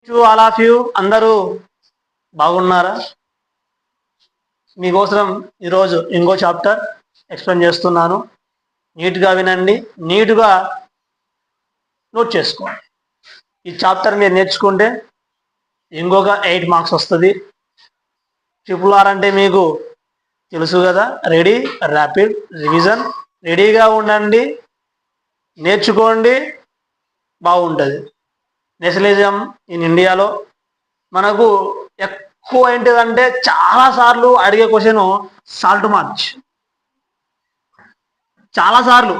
To all of you అందరూ బాగున్నారా? మీకోసం ఈరోజు ఇంకో చాప్టర్ ఎక్స్ప్లెయిన్ చేస్తున్నాను. నీట్గా వినండి, నీట్గా నోట్ చేసుకోండి. ఈ చాప్టర్ మీరు నేర్చుకుంటే ఇంకొక 8 మార్క్స్ వస్తుంది. RRR అంటే మీకు తెలుసు కదా. Ready, rapid revision. రెడీగా ఉండండి, నేర్చుకోండి, బాగుంటుంది. నేషనలిజం ఇన్ ఇండియాలో మనకు ఎక్కువ ఏంటిదంటే చాలాసార్లు అడిగే క్వశ్చన్ సాల్ట్ మార్చ్. చాలాసార్లు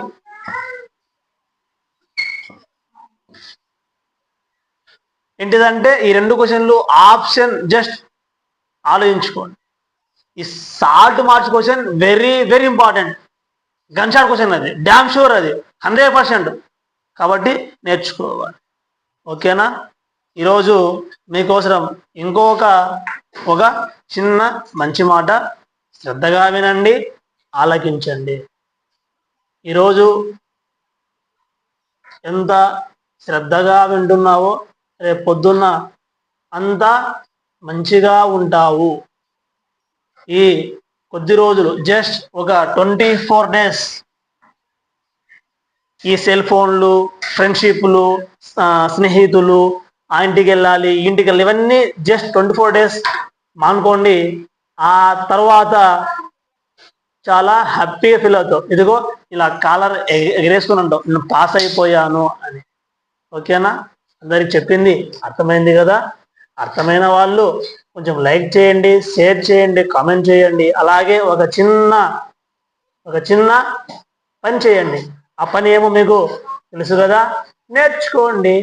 ఏంటిదంటే ఈ 2 క్వశ్చన్లు ఆప్షన్ జస్ట్ ఆలోచించుకోండి. ఈ salt March question very very important. Gun shot question, అది డ్యామ్ షూర్, అది 100%. కాబట్టి నేర్చుకోవాలి. ఓకేనా? ఈరోజు మీకోసం ఇంకొక చిన్న మంచి మాట, శ్రద్ధగా వినండి, ఆలకించండి. ఈరోజు ఎంత శ్రద్ధగా వింటున్నావో రేపు పొద్దున్న అంత మంచిగా ఉంటావు. ఈ కొద్ది రోజులు, జస్ట్ ఒక 24 days, ఈ సెల్ ఫోన్లు, ఫ్రెండ్షిప్లు, స్నేహితులు, ఆ ఇంటికి వెళ్ళాలి, ఇంటికి వెళ్ళాలి, ఇవన్నీ జస్ట్ 24 days మానుకోండి. ఆ తర్వాత చాలా హ్యాపీగా ఫీల్ అవుతావు. ఇదిగో ఇలా కాలర్ ఎగరేసుకుని ఉంటావు, నేను పాస్ అయిపోయాను అని. ఓకేనా? అందరికి చెప్పింది అర్థమైంది కదా? అర్థమైన వాళ్ళు కొంచెం లైక్ చేయండి, షేర్ చేయండి, కామెంట్ చేయండి. అలాగే ఒక చిన్న పని చేయండి. ఆ పని ఏమో మీకు తెలుసు కదా, నేర్చుకోండి.